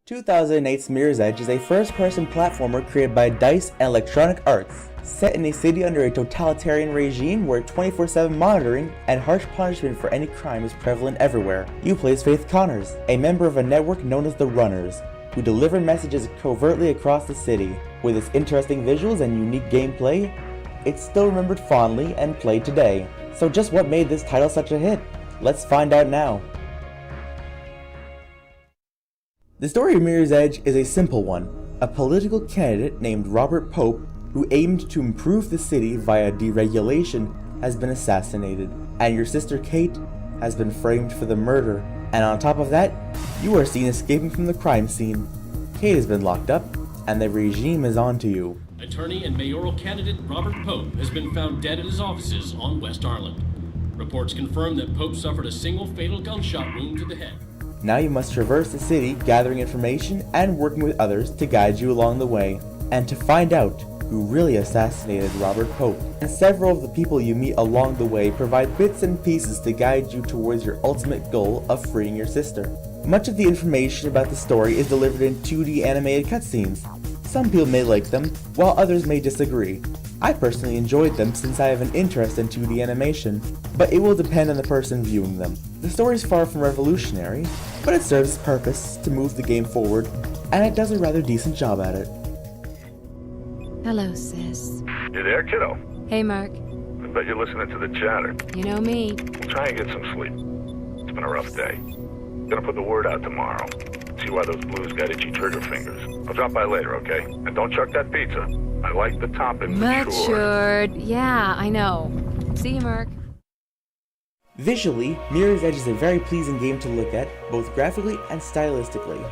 2008's Mirror's Edge is a first-person platformer created by DICE and Electronic Arts, set in a city under a totalitarian regime where 24/7 monitoring and harsh punishment for any crime is prevalent everywhere. You play as Faith Connors, a member of a network known as the Runners, who deliver messages covertly across the city. With its interesting visuals and unique gameplay, it's still remembered fondly and played today. So just what made this title such a hit? Let's find out now. The story of Mirror's Edge is a simple one. A political candidate named Robert Pope, who aimed to improve the city via deregulation, has been assassinated, and your sister Kate has been framed for the murder. And on top of that, you are seen escaping from the crime scene. Kate has been locked up, and the regime is on to you. Attorney and mayoral candidate Robert Pope has been found dead at his offices on West Island. Reports confirm that Pope suffered a single fatal gunshot wound to the head. Now you must traverse the city, gathering information and working with others to guide you along the way, and to find out who really assassinated Robert Pope. And several of the people you meet along the way provide bits and pieces to guide you towards your ultimate goal of freeing your sister. Much of the information about the story is delivered in 2D animated cutscenes. Some people may like them, while others may disagree. I personally enjoyed them since I have an interest in 2D animation, but it will depend on the person viewing them. The story is far from revolutionary, but it serves its purpose to move the game forward, and it does a rather decent job at it. Hello, sis. You there, kiddo? Hey, Mark. I bet you're listening to the chatter. You know me. We'll try and get some sleep. It's been a rough day. Gonna put the word out tomorrow. See why those blues got itchy trigger fingers. I'll drop by later, okay? And don't chuck that pizza. I like the topping Matured. Yeah, I know. See you, Mark. Visually, Mirror's Edge is a very pleasing game to look at, both graphically and stylistically.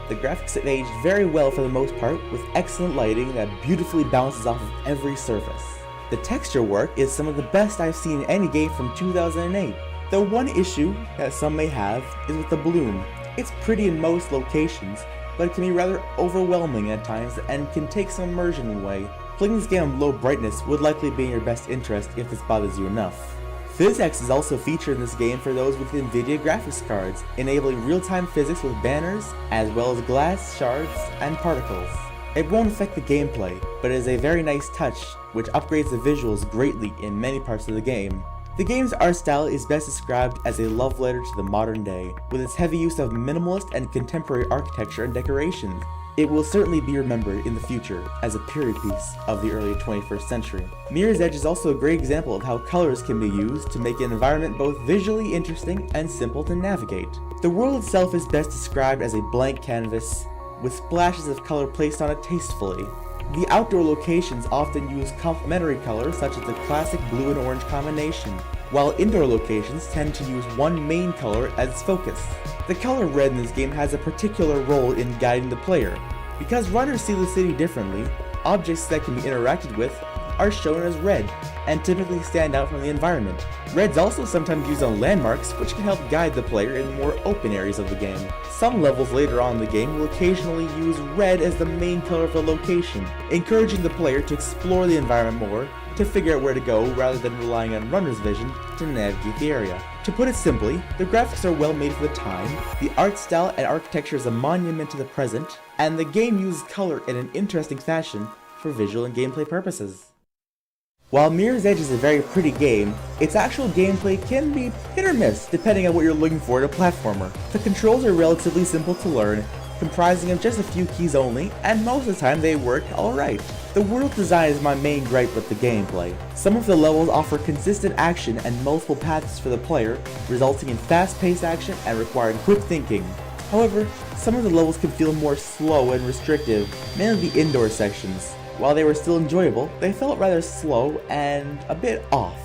The graphics have aged very well for the most part, with excellent lighting that beautifully bounces off of every surface. The texture work is some of the best I've seen in any game from 2008. The one issue that some may have is with the bloom. It's pretty in most locations, but it can be rather overwhelming at times and can take some immersion away. Playing this game on low brightness would likely be in your best interest if this bothers you enough. PhysX is also featured in this game for those with NVIDIA graphics cards, enabling real-time physics with banners, as well as glass, shards, and particles. It won't affect the gameplay, but it is a very nice touch, which upgrades the visuals greatly in many parts of the game. The game's art style is best described as a love letter to the modern day, with its heavy use of minimalist and contemporary architecture and decorations. It will certainly be remembered in the future as a period piece of the early 21st century. Mirror's Edge is also a great example of how colors can be used to make an environment both visually interesting and simple to navigate. The world itself is best described as a blank canvas, with splashes of color placed on it tastefully. The outdoor locations often use complementary colors such as the classic blue and orange combination, while indoor locations tend to use one main color as its focus. The color red in this game has a particular role in guiding the player. Because runners see the city differently, objects that can be interacted with are shown as red, and typically stand out from the environment. Red's also sometimes used on landmarks, which can help guide the player in more open areas of the game. Some levels later on in the game will occasionally use red as the main color of the location, encouraging the player to explore the environment more, to figure out where to go rather than relying on runner's vision to navigate the area. To put it simply, the graphics are well made for the time, the art style and architecture is a monument to the present, and the game uses color in an interesting fashion for visual and gameplay purposes. While Mirror's Edge is a very pretty game, its actual gameplay can be hit or miss depending on what you're looking for in a platformer. The controls are relatively simple to learn, comprising of just a few keys only, and most of the time they work alright. The world design is my main gripe with the gameplay. Some of the levels offer consistent action and multiple paths for the player, resulting in fast-paced action and requiring quick thinking. However, some of the levels can feel more slow and restrictive, mainly the indoor sections. While they were still enjoyable, they felt rather slow and a bit off.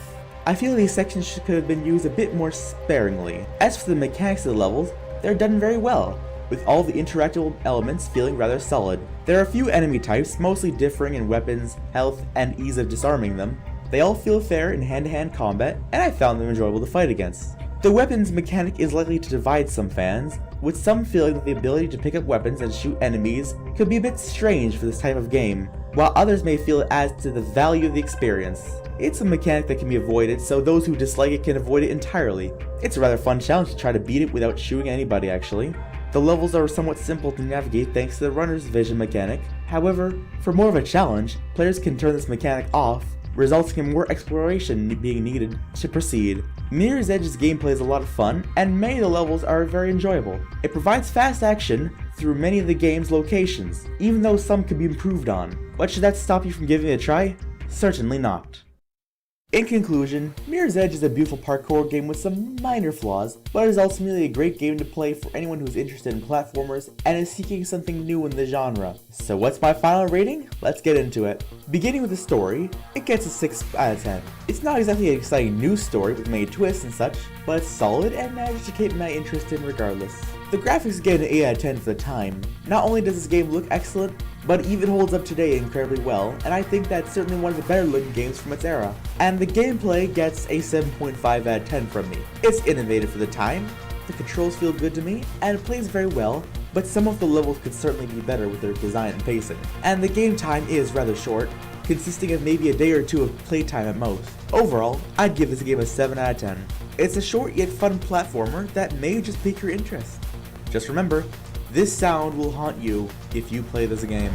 I feel these sections could have been used a bit more sparingly. As for the mechanics of the levels, they're done very well, with all the interactable elements feeling rather solid. There are a few enemy types, mostly differing in weapons, health, and ease of disarming them. They all feel fair in hand-to-hand combat, and I found them enjoyable to fight against. The weapons mechanic is likely to divide some fans, with some feeling that the ability to pick up weapons and shoot enemies could be a bit strange for this type of game, while others may feel it adds to the value of the experience. It's a mechanic that can be avoided, so those who dislike it can avoid it entirely. It's a rather fun challenge to try to beat it without shooting anybody actually. The levels are somewhat simple to navigate thanks to the runner's vision mechanic. However, for more of a challenge, players can turn this mechanic off, resulting in more exploration being needed to proceed. Mirror's Edge's gameplay is a lot of fun, and many of the levels are very enjoyable. It provides fast action through many of the game's locations, even though some could be improved on. But should that stop you from giving it a try? Certainly not. In conclusion, Mirror's Edge is a beautiful parkour game with some minor flaws, but it is ultimately a great game to play for anyone who is interested in platformers and is seeking something new in the genre. So what's my final rating? Let's get into it. Beginning with the story, it gets a 6 out of 10. It's not exactly an exciting new story with many twists and such, but it's solid and managed to keep my interest in regardless. The graphics get an 8 out of 10 for the time. Not only does this game look excellent, but it even holds up today incredibly well, and I think that's certainly one of the better looking games from its era. And the gameplay gets a 7.5 out of 10 from me. It's innovative for the time, the controls feel good to me, and it plays very well, but some of the levels could certainly be better with their design and pacing. And the game time is rather short, consisting of maybe a day or two of playtime at most. Overall, I'd give this game a 7 out of 10. It's a short yet fun platformer that may just pique your interest. Just remember, this sound will haunt you if you play this game.